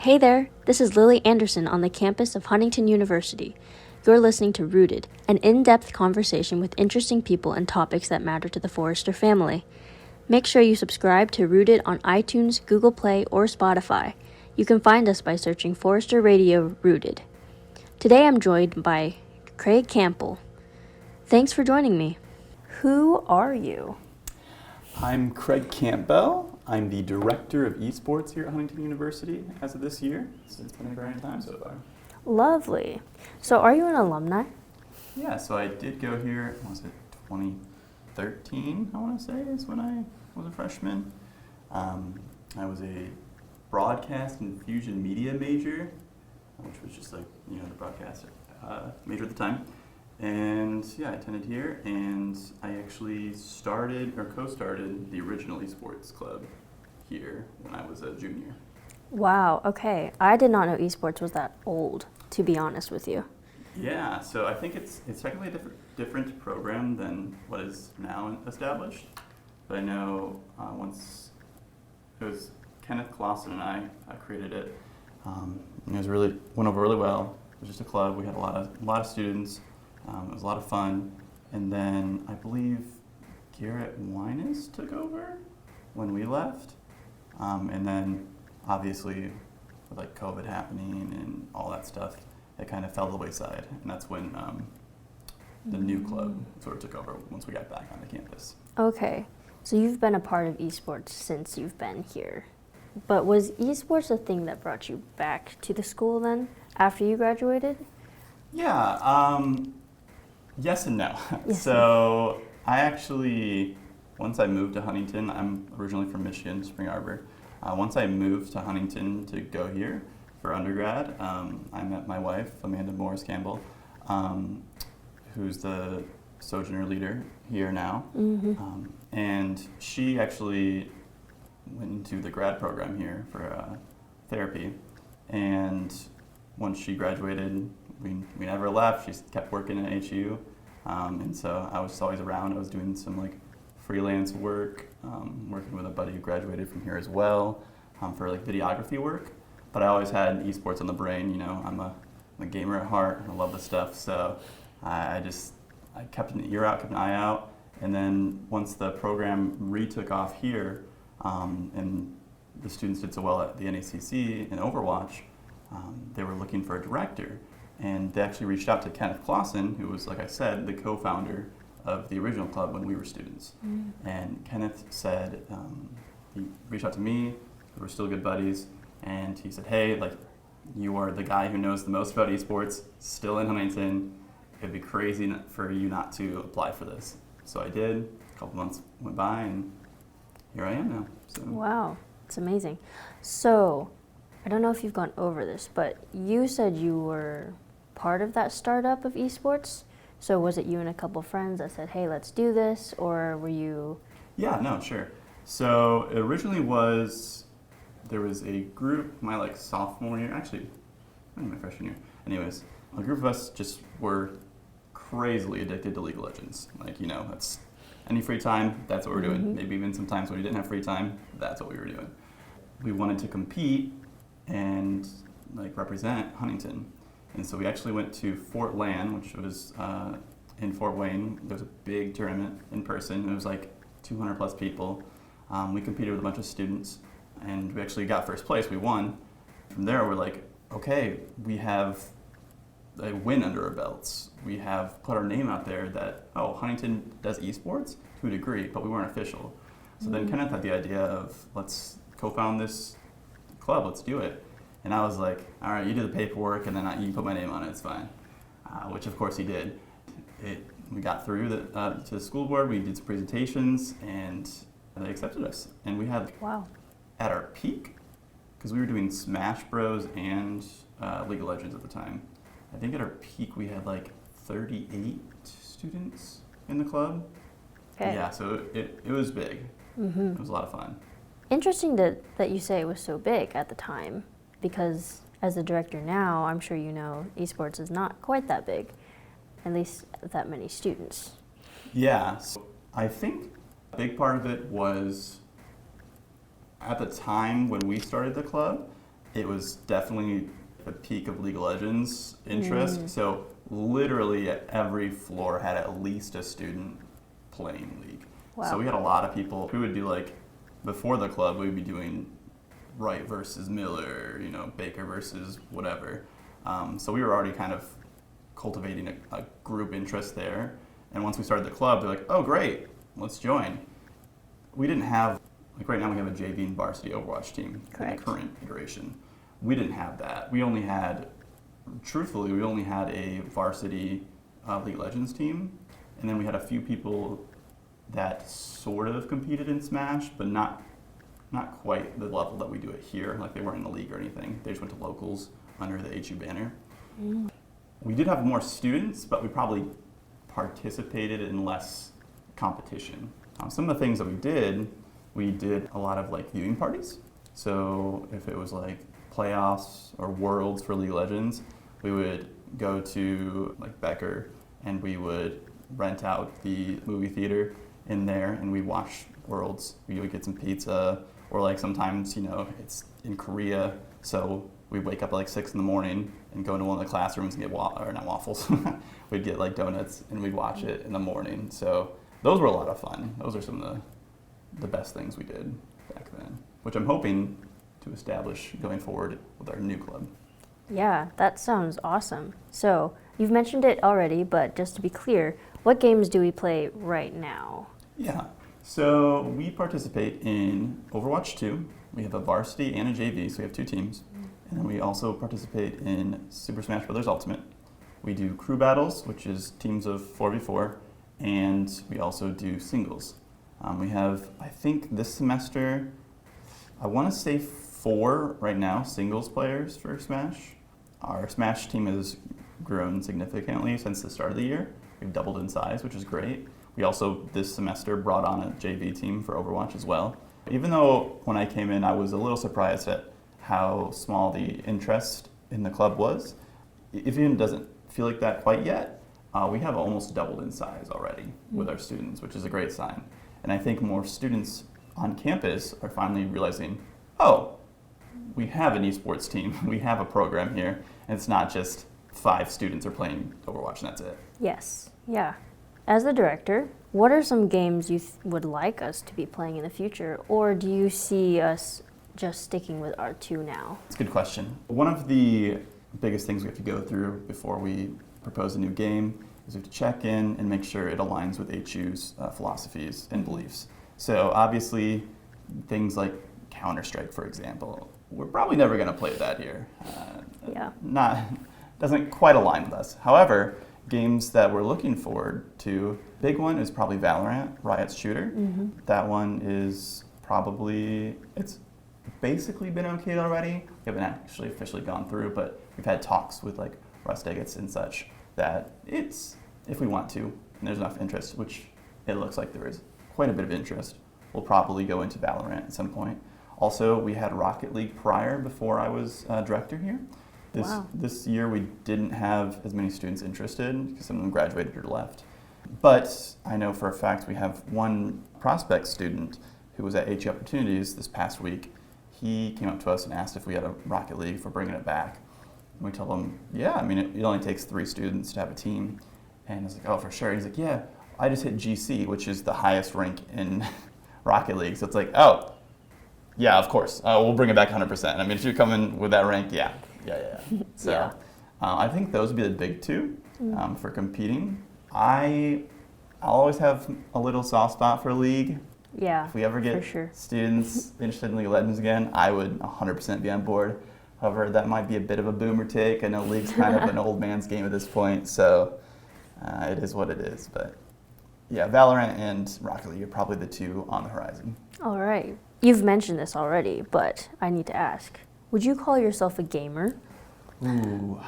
Hey there, this is Lily Anderson on the campus of Huntington University. You're listening to Rooted, an in-depth conversation with interesting people and topics that matter to the Forrester family. Make sure you subscribe to Rooted on iTunes, Google Play, or Spotify. You can find us by searching Forrester Radio Rooted. Today I'm joined by Craig Campbell. Thanks for joining me. Who are you? I'm Craig Campbell. I'm the director of eSports here at Huntington University as of this year. So it's been a great time so far. Lovely. So are you an alumni? Yeah, so I did go here, was it 2013, I want to say, is when I was a freshman. I was a broadcast and fusion media major, which was just like, the broadcast major at the time. And yeah, I attended here, and I actually started or co-started the original eSports club here when I was a junior. Wow, okay. I did not know esports was that old, to be honest with you. Yeah, so I think it's technically a different program than what is now established. But I know once it was Kenneth Clausen and I created it. It went over really well. It was just a club. We had a lot of students. It was a lot of fun. And then I believe Garrett Wines took over when we left. And then obviously with like COVID happening and all that stuff, it kind of fell to the wayside. And that's when the new club sort of took over once we got back on the campus. Okay, so you've been a part of esports since you've been here. But was esports a thing that brought you back to the school then, after you graduated? Yeah, yes and no. Yes. So I actually, once I moved to Huntington, I'm originally from Michigan, Spring Arbor. Once I moved to Huntington to go here for undergrad, I met my wife, Amanda Morris Campbell, who's the Sojourner leader here now. Mm-hmm. And she actually went into the grad program here for therapy. And once she graduated, we never left. She kept working at HU. And so I was always around. I was doing some like freelance work, working with a buddy who graduated from here as well for like videography work. But I always had esports on the brain. I'm a gamer at heart. I love this stuff. So I kept an ear out, kept an eye out. And then once the program retook off here, and the students did so well at the NACC and Overwatch, they were looking for a director. And they actually reached out to Kenneth Clausen, who was, like I said, the co-founder of the original club when we were students. Mm. And Kenneth said, he reached out to me, we were still good buddies, and he said, hey, like, you are the guy who knows the most about esports, still in Huntington. It'd be crazy for you not to apply for this. So I did. A couple months went by, and here I am now. So. Wow, it's amazing. So, I don't know if you've gone over this, but you said you were part of that startup of esports. So was it you and a couple friends that said, hey, let's do this, or were you? Yeah, no, sure. So it originally there was a group, my like sophomore year, actually, my freshman year. Anyways, a group of us just were crazily addicted to League of Legends. Like, that's any free time, that's what we're doing. Mm-hmm. Maybe even sometimes when we didn't have free time, that's what we were doing. We wanted to compete and like represent Huntington. And so we actually went to Fort Land, which was in Fort Wayne. There was a big tournament in person. It was like 200 plus people. We competed with a bunch of students, and we actually got first place. We won. From there, we're like, okay, we have a win under our belts. We have put our name out there that, Huntington does esports to a degree, but we weren't official. So then Kenneth had the idea of, let's co-found this club, let's do it. And I was like, all right, you do the paperwork, and then you can put my name on it, it's fine. Which of course he did. We got through to the school board, we did some presentations, and they accepted us. And we had, wow, at our peak, because we were doing Smash Bros. And League of Legends at the time, I think at our peak we had like 38 students in the club. Okay. Yeah, so it was big. Mm-hmm. It was a lot of fun. Interesting that you say it was so big at the time, because as a director now, I'm sure you know esports is not quite that big, at least that many students. Yeah, so I think a big part of it was at the time when we started the club, it was definitely the peak of League of Legends interest. So literally every floor had at least a student playing League. Wow. So we had a lot of people who would do like, before the club, we'd be doing Wright versus Miller, Baker versus whatever. So we were already kind of cultivating a group interest there. And once we started the club, they're like, oh, great, let's join. We didn't have, like right now we have a JV and varsity Overwatch team in the current iteration. We didn't have that. We only had a varsity League of Legends team. And then we had a few people that sort of competed in Smash, but not quite the level that we do it here. Like they weren't in the league or anything. They just went to locals under the HU banner. We did have more students, but we probably participated in less competition. Some of the things that we did a lot of like viewing parties. So if it was like playoffs or worlds for League of Legends, we would go to like Becker and we would rent out the movie theater in there and we'd watch worlds. We would get some pizza, or like sometimes, it's in Korea, so we'd wake up at like 6 in the morning and go into one of the classrooms and get not waffles. We'd get like donuts and we'd watch it in the morning. So those were a lot of fun. Those are some of the best things we did back then, which I'm hoping to establish going forward with our new club. Yeah, that sounds awesome. So you've mentioned it already, but just to be clear, what games do we play right now? Yeah, so we participate in Overwatch 2. We have a varsity and a JV, so we have 2 teams. And then we also participate in Super Smash Bros. Ultimate. We do crew battles, which is teams of 4v4, and we also do singles. We have, I think this semester, I want to say 4 right now, singles players for Smash. Our Smash team has grown significantly since the start of the year. We've doubled in size, which is great. We also, this semester, brought on a JV team for Overwatch as well. Even though when I came in, I was a little surprised at how small the interest in the club was. It even doesn't feel like that quite yet. We have almost doubled in size already with our students, which is a great sign. And I think more students on campus are finally realizing, oh, we have an eSports team, we have a program here, and it's not just 5 students are playing Overwatch and that's it. Yes, yeah. As the director, what are some games you would like us to be playing in the future, or do you see us just sticking with R2 now? That's a good question. One of the biggest things we have to go through before we propose a new game is we have to check in and make sure it aligns with HU's philosophies and beliefs. So obviously, things like Counter-Strike, for example, we're probably never going to play that here. Doesn't quite align with us. However, games that we're looking forward to, big one is probably Valorant, Riot's shooter. That one is probably, it's basically been okayed already. We haven't actually officially gone through, but we've had talks with like Russ Diggets and such that it's, if we want to, and there's enough interest, which it looks like there is quite a bit of interest, we'll probably go into Valorant at some point. Also, we had Rocket League prior, before I was director here. This year we didn't have as many students interested because some of them graduated or left. But I know for a fact we have one prospect student who was at HU Opportunities this past week. He came up to us and asked if we had a Rocket League for bringing it back. And we told him, yeah, I mean, it only takes 3 students to have a team. And I was like, oh, for sure. He's like, yeah, I just hit GC, which is the highest rank in Rocket League. So it's like, oh, yeah, of course. We'll bring it back 100%. I mean, if you're coming with that rank, yeah. So I think those would be the big 2 for competing. I'll always have a little soft spot for League. Yeah, if we ever get students interested in League of Legends again, I would 100% be on board. However, that might be a bit of a boomer take. I know League's kind of an old man's game at this point, so it is what it is. But yeah, Valorant and Rocket League are probably the 2 on the horizon. All right. You've mentioned this already, but I need to ask. Would you call yourself a gamer? Ooh,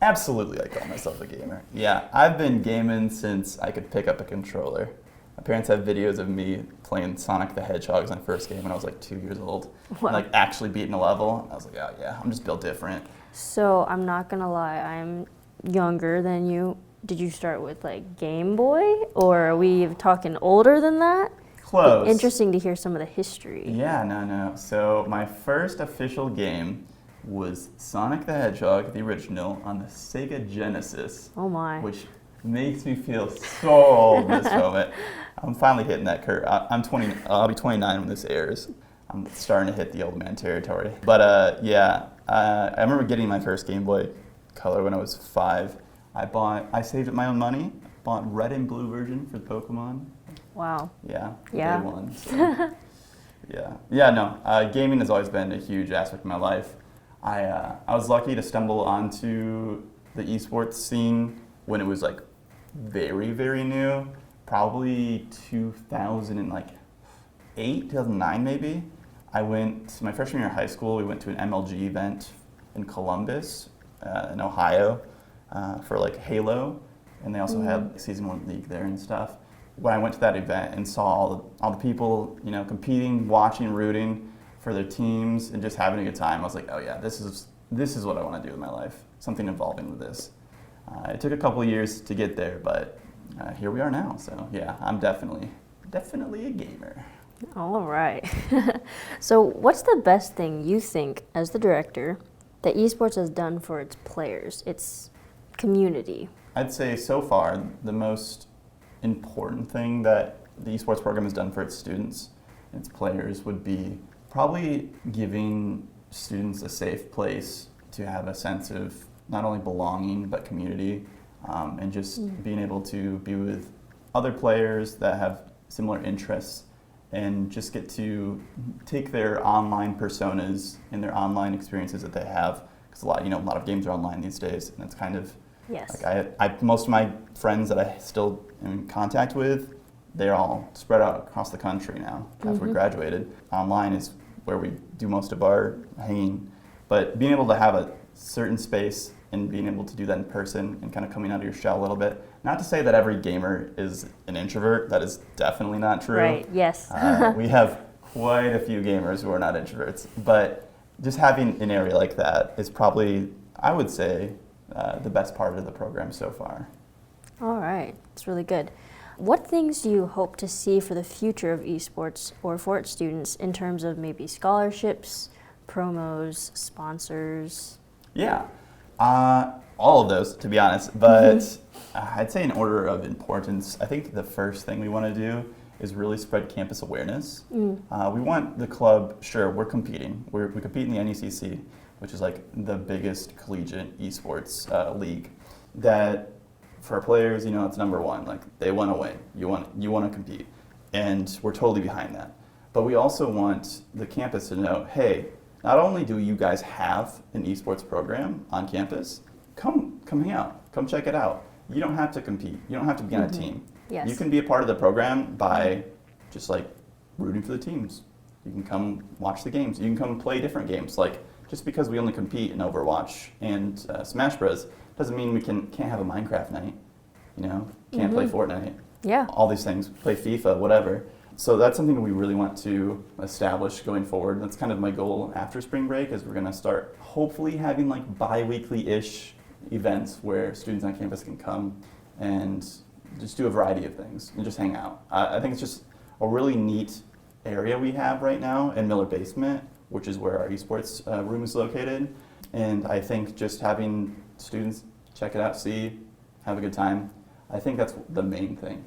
absolutely I call myself a gamer. Yeah, I've been gaming since I could pick up a controller. My parents have videos of me playing Sonic the Hedgehog on first game when I was like 2 years old. Wow. And like actually beating a level. I was like, oh yeah, I'm just built different. So I'm not gonna lie, I'm younger than you. Did you start with like Game Boy, or are we talking older than that? Close. Interesting to hear some of the history. Yeah, no. So my first official game was Sonic the Hedgehog, the original, on the Sega Genesis. Oh my. Which makes me feel so old this moment. I'm finally hitting that curve. I'm 20. I'll be 29 when this airs. I'm starting to hit the old man territory. But I remember getting my first Game Boy Color when I was 5. I saved up my own money, bought red and blue version for the Pokemon. Wow. Yeah. Yeah. Day one. So. Yeah. Gaming has always been a huge aspect of my life. I was lucky to stumble onto the eSports scene when it was like very, very new, probably 2008, 2009 maybe. My freshman year of high school, we went to an MLG event in Columbus, in Ohio, for like Halo, and they also had Season 1 League there and stuff. When I went to that event and saw all the people, competing, watching, rooting for their teams, and just having a good time, I was like, oh yeah, this is what I want to do with my life, something involving with this. It took a couple of years to get there, but here we are now. So yeah, I'm definitely a gamer. All right. So what's the best thing you think, as the director, that eSports has done for its players, its community? I'd say so far the most important thing that the eSports program has done for its students and its players would be probably giving students a safe place to have a sense of not only belonging but community, and just being able to be with other players that have similar interests and just get to take their online personas and their online experiences that they have, because a lot of games are online these days, and it's kind of Yes. like most of my friends that I still am in contact with, they're all spread out across the country now after we graduated. Online is where we do most of our hanging, but being able to have a certain space and being able to do that in person and kind of coming out of your shell a little bit. Not to say that every gamer is an introvert. That is definitely not true. Right, yes. We have quite a few gamers who are not introverts, but just having an area like that is probably, I would say, the best part of the program so far. All right, it's really good. What things do you hope to see for the future of eSports or for its students in terms of maybe scholarships, promos, sponsors? Yeah, all of those, to be honest, but I'd say in order of importance, I think the first thing we want to do is really spread campus awareness. We want the club, sure, we're competing. We compete in the NECC, which is like the biggest collegiate esports league. That for our players, it's number one. Like, they want to win. You want to compete, and we're totally behind that. But we also want the campus to know, hey, not only do you guys have an esports program on campus, come hang out, come check it out. You don't have to compete. You don't have to be on a team. Yes. You can be a part of the program by just like rooting for the teams. You can come watch the games. You can come play different games. Like, just because we only compete in Overwatch and Smash Bros. Doesn't mean we can't have a Minecraft night. Can't play Fortnite. Yeah. All these things, play FIFA, whatever. So that's something we really want to establish going forward. That's kind of my goal after spring break, is we're going to start hopefully having like bi-weekly-ish events where students on campus can come and just do a variety of things and just hang out. I think it's just a really neat area we have right now in Miller Basement, which is where our esports room is located. And I think just having students check it out, see, have a good time, I think that's the main thing.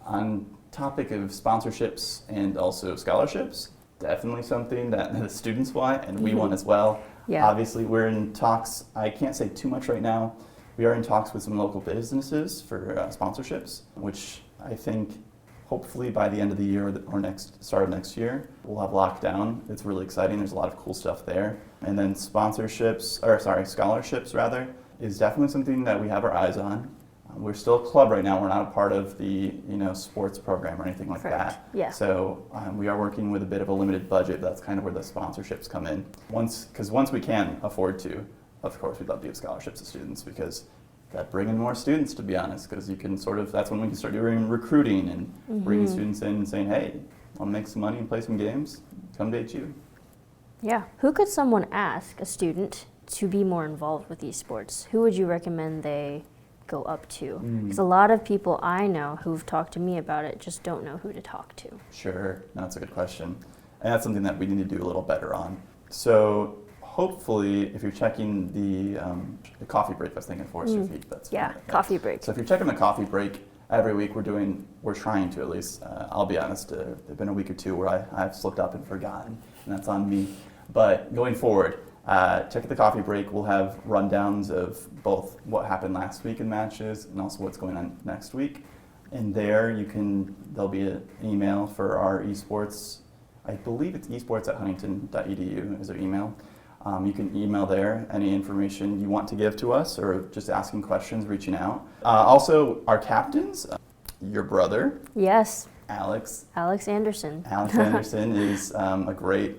On topic of sponsorships and also scholarships, definitely something that the students want and we want as well. Yeah. Obviously, we're in talks. I can't say too much right now. We are in talks with some local businesses for sponsorships, which I think hopefully by the end of the year or start of next year, we'll have locked down. It's really exciting. There's a lot of cool stuff there. And then scholarships rather, is definitely something that we have our eyes on. We're still a club right now. We're not a part of the sports program or anything like Correct. that. Yeah. So we are working with a bit of a limited budget. That's kind of where the sponsorships come in. Once we can afford to, of course, we'd love to give scholarships to students, because that bring in more students, to be honest, because you can that's when we can start doing recruiting and bringing students in and saying, hey, want to make some money and play some games? Come to HU. Yeah. Who could someone ask, a student, to be more involved with esports? Who would you recommend they go up to? Because a lot of people I know who've talked to me about it just don't know who to talk to. Sure, no, that's a good question. And that's something that we need to do a little better on. So hopefully, if you're checking the coffee break, I was thinking Forrester feed. That's coffee break. So if you're checking the coffee break every week, we're trying to at least. I'll be honest, there's been a week or two where I've slipped up and forgotten, and that's on me. But going forward, check the coffee break. We'll have rundowns of both what happened last week in matches and also what's going on next week. And there there'll be an email for our eSports. I believe it's esports@huntington.edu is their email. You can email there any information you want to give to us or just asking questions, reaching out. Also, our captains, your brother. Yes. Alex Anderson. Alex Anderson is a great,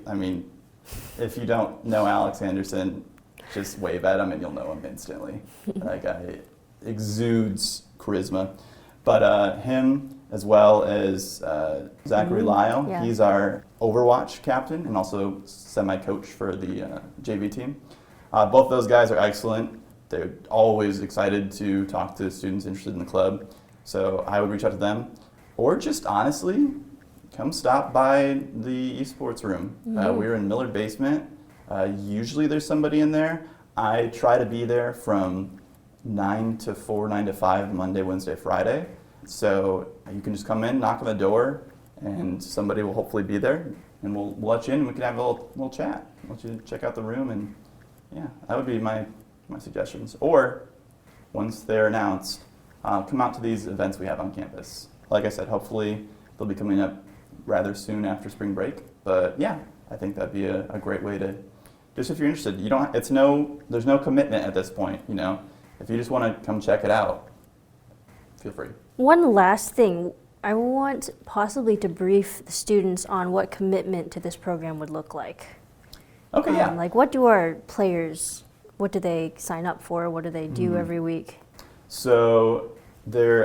if you don't know Alex Anderson, just wave at him and you'll know him instantly. That guy exudes charisma. But him, as well as Zachary Lyle, he's our Overwatch captain and also semi-coach for the JV team. Both those guys are excellent. They're always excited to talk to students interested in the club. So I would reach out to them. Or just honestly, come stop by the eSports room. We're in Millard Basement. Usually there's somebody in there. I try to be there from 9 to 4, 9 to 5, Monday, Wednesday, Friday. So you can just come in, knock on the door, and somebody will hopefully be there, and we'll let you in, and we can have a little chat. I'll let you check out the room, and yeah, that would be my suggestions. Or, once they're announced, come out to these events we have on campus. Like I said, hopefully they'll be coming up rather soon after spring break. But yeah, I think that'd be a great way to, just if you're interested, there's no commitment at this point, If you just want to come check it out, feel free. One last thing. I want possibly to brief the students on what commitment to this program would look like. Okay, yeah. Like, what do our players, what do they sign up for? What do they do every week? So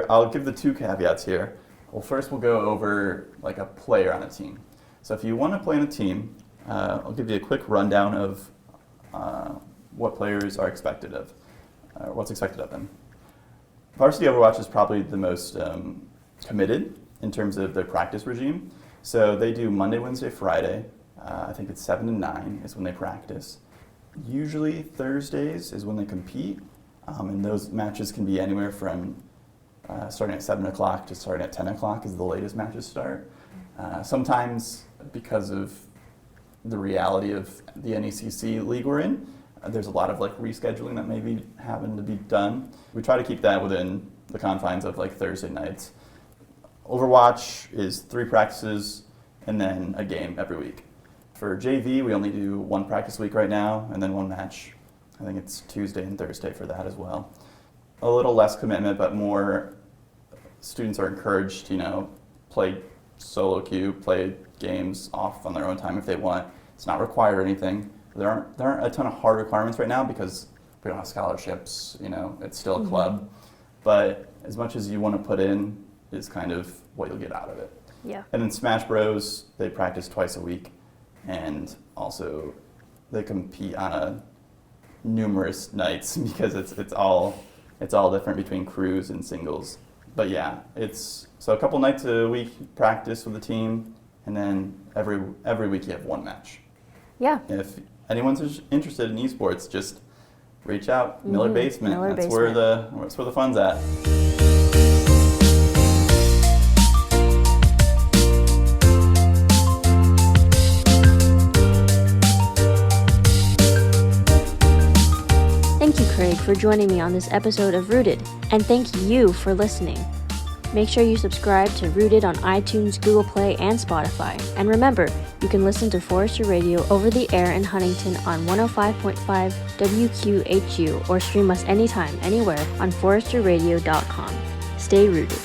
I'll give the two caveats here. Well, first we'll go over like a player on a team. So if you want to play on a team, I'll give you a quick rundown of what players are expected of, what's expected of them. Varsity Overwatch is probably the most committed in terms of their practice regime. So they do Monday, Wednesday, Friday. I think it's 7 to 9 is when they practice. Usually Thursdays is when they compete, and those matches can be anywhere from starting at 7 o'clock to starting at 10 o'clock is the latest matches start. Sometimes, because of the reality of the NECC league we're in, there's a lot of rescheduling that may be having to be done. We try to keep that within the confines of Thursday nights. Overwatch is 3 practices and then a game every week. For JV, we only do 1 practice week right now and then 1 match. I think it's Tuesday and Thursday for that as well. A little less commitment, but more students are encouraged to, play solo queue, play games off on their own time if they want. It's not required or anything. There aren't a ton of hard requirements right now because we don't have scholarships, it's still a club. But as much as you want to put in is kind of what you'll get out of it. Yeah. And then Smash Bros, they practice twice a week, and also they compete on numerous nights because it's all different between crews and singles. But yeah, so a couple nights a week practice with the team, and then every week you have 1 match. Yeah. If anyone's interested in esports, just reach out. Millard Basement. Millard That's Basement. That's where the fun's at. Thank you, Craig, for joining me on this episode of Rooted, and thank you for listening. Make sure you subscribe to Rooted on iTunes, Google Play, and Spotify. And remember, you can listen to Forrester Radio over the air in Huntington on 105.5 WQHU or stream us anytime, anywhere on forresterradio.com. Stay rooted.